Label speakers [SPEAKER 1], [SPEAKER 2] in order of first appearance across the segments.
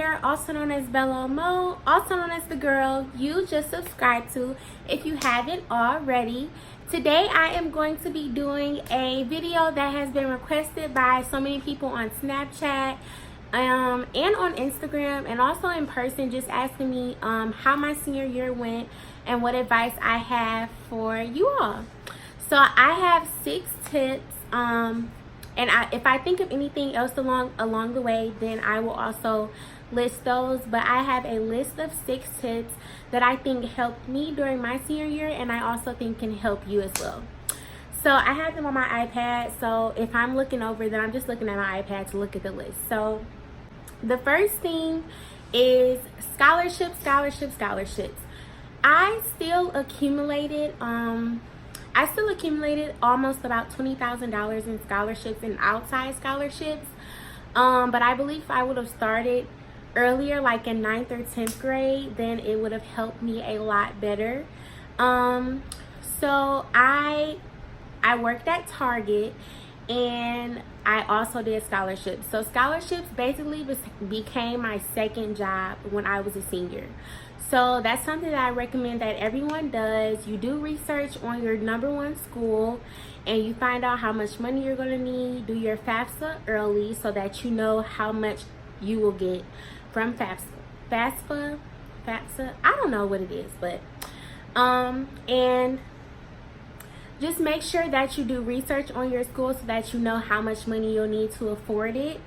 [SPEAKER 1] here, also known as Bello Mo, also known as the girl you just subscribed to if you haven't already. Today I am going to be doing a video that has been requested by so many people on Snapchat and on Instagram, and also in person, just asking me how my senior year went and what advice I have for you all. So I have 6 tips, and if I think of anything else along the way, then I will also list those. But I have a list of 6 tips that I think helped me during my senior year, and I also think can help you as well. So I have them on my iPad, so if I'm looking over, then I'm just looking at my iPad to look at the list. So the first thing is scholarships. I still accumulated almost about $20,000 in scholarships and outside scholarships. But I believe if I would have started earlier, like in 9th or 10th grade, then it would have helped me a lot better. So I worked at Target, and I also did scholarships. So scholarships basically became my second job when I was a senior. So that's something that I recommend that everyone does. You do research on your #1 school, and you find out how much money you're going to need. Do your FAFSA early so that you know how much you will get from FAFSA, I don't know what it is, but and just make sure that you do research on your school so that you know how much money you'll need to afford it.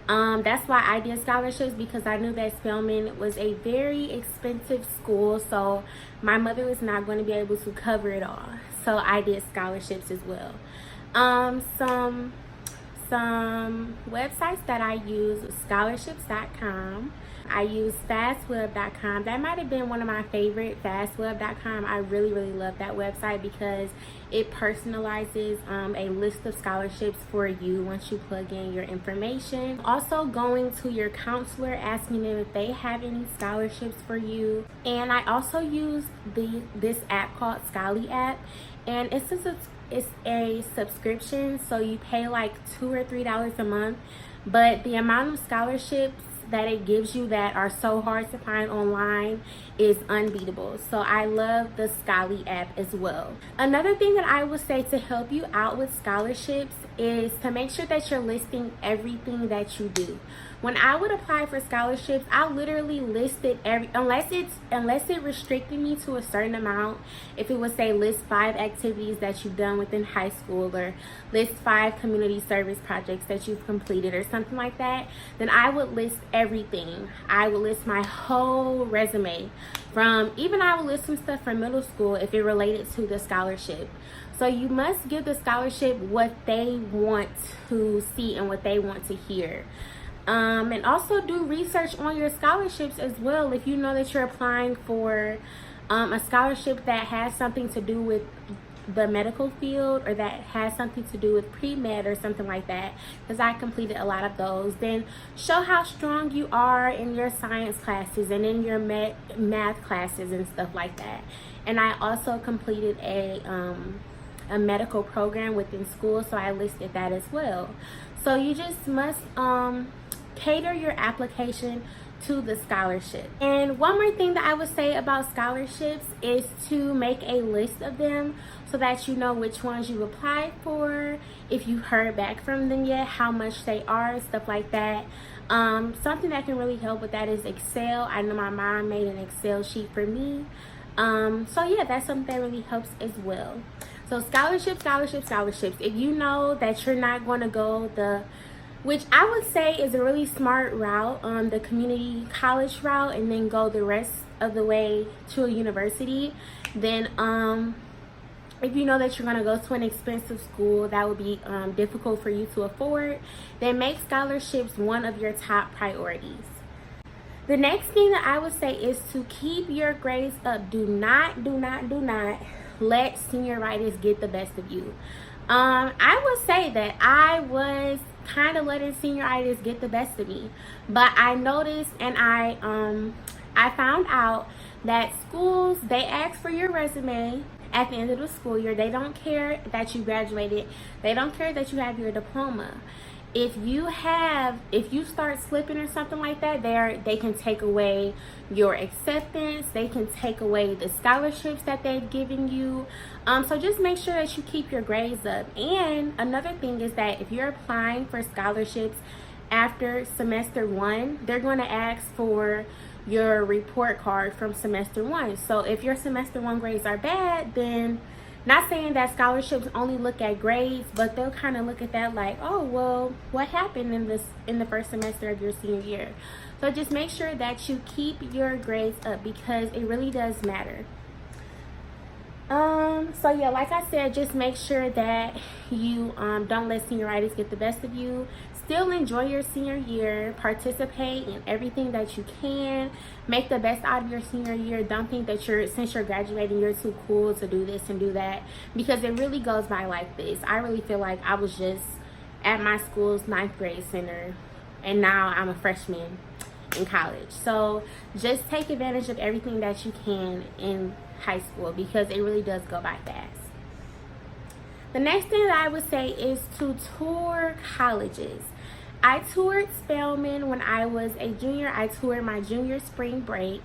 [SPEAKER 1] That's why I did scholarships, because I knew that Spelman was a very expensive school, so my mother was not going to be able to cover it all. So I did scholarships as well. Some websites that I use: scholarships.com. I use fastweb.com. That might have been one of my favorite, fastweb.com. I really love that website because it personalizes a list of scholarships for you once you plug in your information. Also going to your counselor, asking them if they have any scholarships for you. And I also use this app called Scholly App, and it's a subscription, so you pay like $2 or $3 a month, but the amount of scholarships that it gives you that are so hard to find online is unbeatable. So I love the Scholly app as well. Another thing that I would say to help you out with scholarships is to make sure that you're listing everything that you do. When I would apply for scholarships, I literally listed unless it restricted me to a certain amount. If it would say list 5 activities that you've done within high school, or list 5 community service projects that you've completed, or something like that, then I would list everything. I would list my whole resume. I would list some stuff from middle school if it related to the scholarship. So you must give the scholarship what they want to see and what they want to hear. And also do research on your scholarships as well. If you know that you're applying for a scholarship that has something to do with the medical field, or that has something to do with pre-med or something like that, because I completed a lot of those, then show how strong you are in your science classes and in your math classes and stuff like that. And I also completed a medical program within school, so I listed that as well. So you just must cater your application to the scholarship. And one more thing that I would say about scholarships is to make a list of them so that you know which ones you applied for, if you heard back from them yet, how much they are, stuff like that. Something that can really help with that is Excel. I know my mom made an Excel sheet for me. So yeah, that's something that really helps as well. So scholarships. If you know that you're not going to go which I would say is a really smart route, the community college route, and then go the rest of the way to a university, then if you know that you're going to go to an expensive school that would be difficult for you to afford, then make scholarships one of your top priorities. The next thing that I would say is to keep your grades up. Do not let senioritis get the best of you. I would say that I was kind of letting senioritis get the best of me, but I noticed, and I found out that schools, they ask for your resume at the end of the school year. They don't care that you graduated. They don't care that you have your diploma. if you start slipping or something like that, they can take away your acceptance, they can take away the scholarships that they've given you. So just make sure that you keep your grades up. And another thing is that if you're applying for scholarships after semester 1, they're going to ask for your report card from semester 1. So if your semester 1 grades are bad, then, not saying that scholarships only look at grades, but they'll kind of look at that like, oh, well, what happened in the first semester of your senior year? So just make sure that you keep your grades up, because it really does matter. So yeah, like I said, just make sure that you don't let senioritis get the best of you. Still enjoy your senior year, participate in everything that you can, make the best out of your senior year. Don't think that since you're graduating, you're too cool to do this and do that, because it really goes by like this. I really feel like I was just at my school's 9th grade center, and now I'm a freshman in college. So just take advantage of everything that you can in high school, because it really does go by fast. The next thing that I would say is to tour colleges. I toured Spelman when I was a junior. I toured my junior spring break.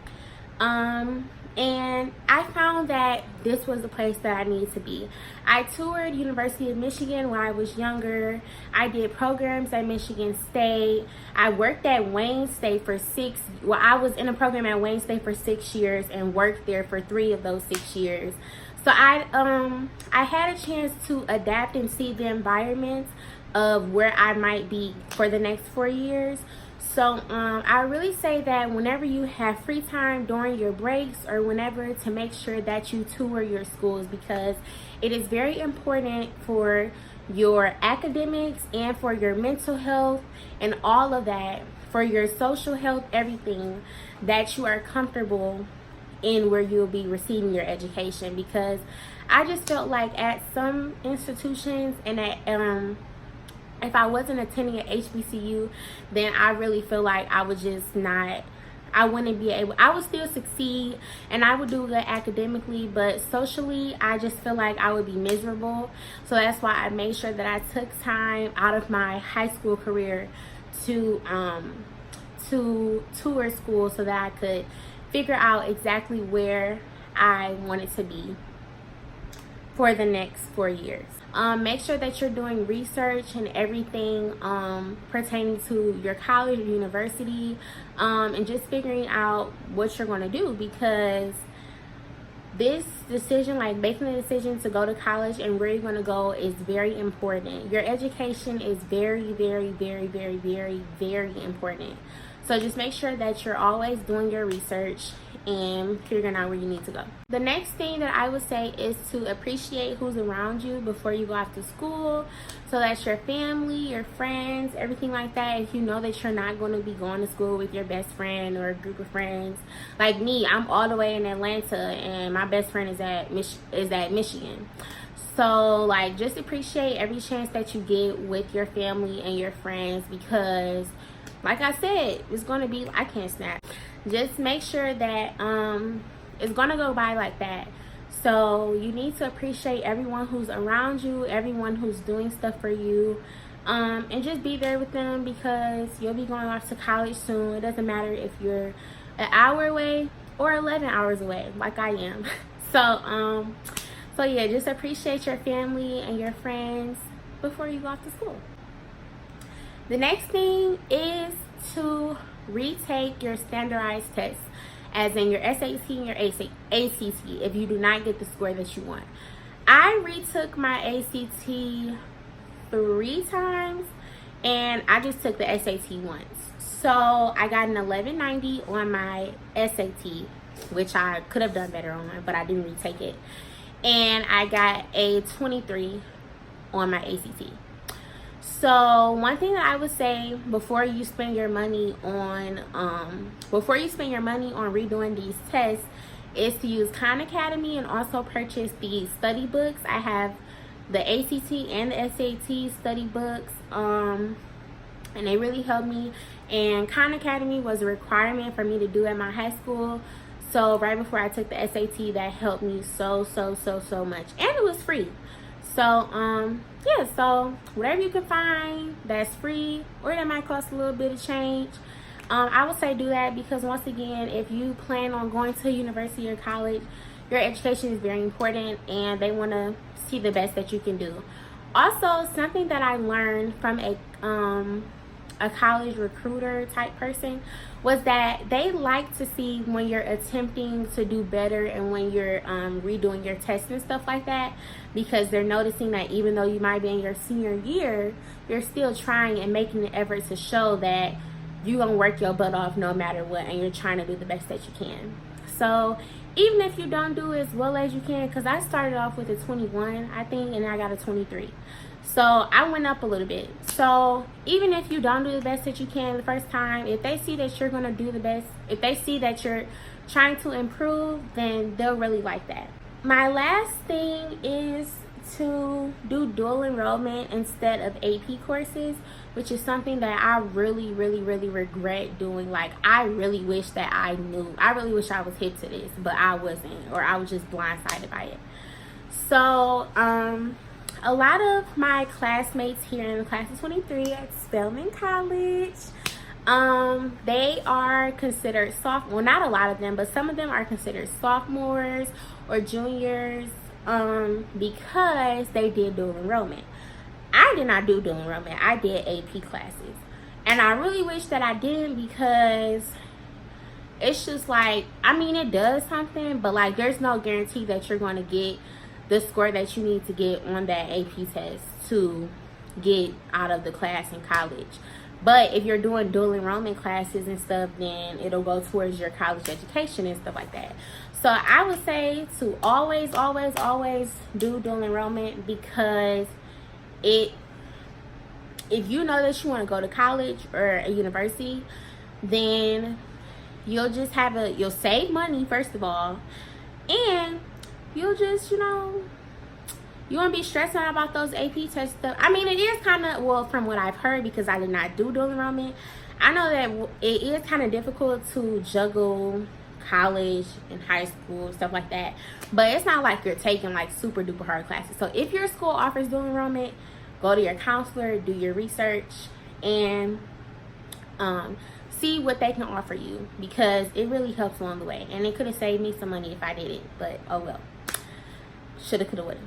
[SPEAKER 1] And I found that this was the place that I needed to be. I toured University of Michigan when I was younger. I did programs at Michigan State. I worked at Wayne State for I was in a program at Wayne State for 6 years and worked there for 3 of those 6 years. So I had a chance to adapt and see the environment of where I might be for the next 4 years. So I really say that whenever you have free time during your breaks or whenever, to make sure that you tour your schools, because it is very important for your academics and for your mental health and all of that, for your social health, everything, that you are comfortable in where you'll be receiving your education. Because I just felt like at some institutions and at if I wasn't attending an HBCU, then I really feel like I would just not, I wouldn't be able, I would still succeed and I would do good academically, but socially, I just feel like I would be miserable. So that's why I made sure that I took time out of my high school career to tour school, so that I could figure out exactly where I wanted to be for the next 4 years. Make sure that you're doing research and everything pertaining to your college or university, and just figuring out what you're going to do, because this decision, like making the decision to go to college and where you're going to go, is very important. Your education is very, very, very, very, very, very important. So just make sure that you're always doing your research and figuring out where you need to go. The next thing that I would say is to appreciate who's around you before you go off to school. So that's your family, your friends, everything like that. If you know that you're not going to be going to school with your best friend or a group of friends. Like me, I'm all the way in Atlanta and my best friend is at Michigan. So like, just appreciate every chance that you get with your family and your friends, because like I said, it's going to be, I can't snap. Just make sure that it's going to go by like that. So you need to appreciate everyone who's around you, everyone who's doing stuff for you, and just be there with them, because you'll be going off to college soon. It doesn't matter if you're an hour away or 11 hours away, like I am. So yeah, just appreciate your family and your friends before you go off to school. The next thing is to retake your standardized tests, as in your SAT and your ACT, if you do not get the score that you want. I retook my ACT 3 times and I just took the SAT once. So I got an 1190 on my SAT, which I could have done better on, but I didn't retake it. And I got a 23 on my ACT. So one thing that I would say before you spend your money on redoing these tests is to use Khan Academy and also purchase the study books. I have the ACT and the SAT study books, and they really helped me. And Khan Academy was a requirement for me to do at my high school. So right before I took the SAT, that helped me so much, and it was free. So yeah, so whatever you can find that's free or that might cost a little bit of change, I would say do that, because once again, if you plan on going to university or college, your education is very important and they want to see the best that you can do. Also, something that I learned from a college recruiter type person was that they like to see when you're attempting to do better and when you're redoing your tests and stuff like that, because they're noticing that even though you might be in your senior year, you're still trying and making an effort to show that you're gonna work your butt off no matter what, and you're trying to do the best that you can. So even if you don't do as well as you can, because I started off with a 21, I think, and I got a 23. So I went up a little bit. So even if you don't do the best that you can the first time, if they see that you're going to do the best, if they see that you're trying to improve, then they'll really like that. My last thing is to do dual enrollment instead of AP courses, which is something that I really regret doing. Like, I really wish that I knew. I really wish I was hip to this, but I wasn't, or I was just blindsided by it. So a lot of my classmates here in the class of 23 at Spelman College, they are considered sophomore. Well, not a lot of them, but some of them are considered sophomores or juniors because they did dual enrollment. I did not do dual enrollment. I did AP classes, and I really wish that I didn't, because it's just like, I mean, it does something, but like, there's no guarantee that you're going to get the score that you need to get on that AP test to get out of the class in college. But if you're doing dual enrollment classes and stuff, then it'll go towards your college education and stuff like that. So I would say to always do dual enrollment, because if you know that you want to go to college or a university, then you'll just you'll save money, first of all, and you'll just, you won't be stressing out about those AP test stuff. I mean, it is kind of, well, from what I've heard, because I did not do dual enrollment, I know that it is kind of difficult to juggle college and high school, stuff like that. But it's not like you're taking like super duper hard classes. So if your school offers dual enrollment, go to your counselor, do your research, and see what they can offer you, because it really helps along the way. And it could have saved me some money if I did it, but oh well. Shoulda, coulda, woulda.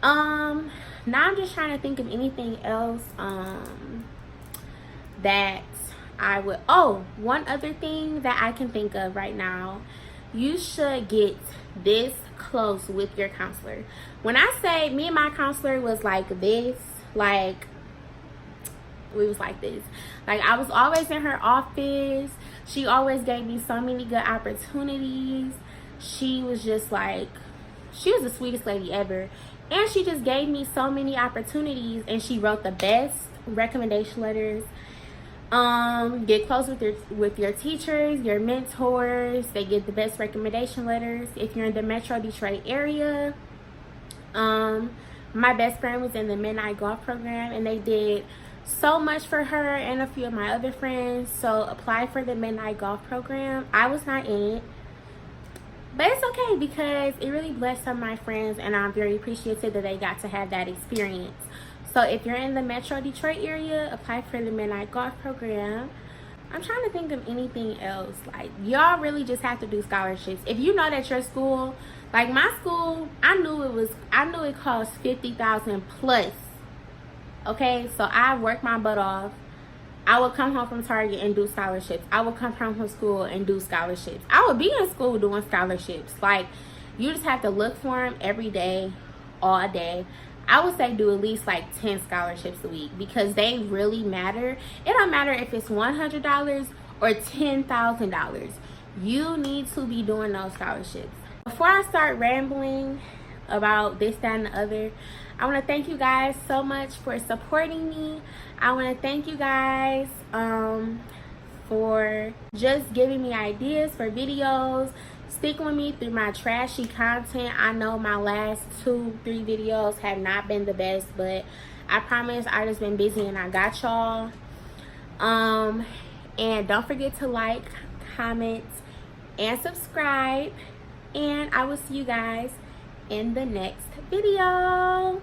[SPEAKER 1] Now I'm just trying to think of anything else that I would, one other thing that I can think of right now. You should get this close with your counselor. When I say me and my counselor was like this, like we was like this, like I was always in her office. She always gave me so many good opportunities. She was just like, she was the sweetest lady ever, and she just gave me so many opportunities, and she wrote the best recommendation letters. Get close with your teachers, your mentors. They get the best recommendation letters. If you're in the Metro Detroit area, my best friend was in the midnight golf program, and they did so much for her and a few of my other friends. So apply for the midnight golf program. I was not in it, but it's okay, because it really blessed some of my friends, and I'm very appreciative that they got to have that experience. So if you're in the Metro Detroit area, apply for the midnight golf program. I'm trying to think of anything else. Like, y'all really just have to do scholarships. If you know that your school, like my school, I knew it cost $50,000 plus. Okay, so I worked my butt off. I would come home from Target and do scholarships. I would come home from school and do scholarships. I would be in school doing scholarships. Like, you just have to look for them every day, all day. I would say do at least like 10 scholarships a week, because they really matter. It don't matter if it's $100 or $10,000. You need to be doing those scholarships. Before I start rambling about this, that, and the other, I want to thank you guys so much for supporting me. I want to thank you guys for just giving me ideas for videos, sticking with me through my trashy content. I know my last 2-3 videos have not been the best, but I promise I just been busy and I got y'all. And don't forget to like, comment, and subscribe, and I will see you guys in the next video.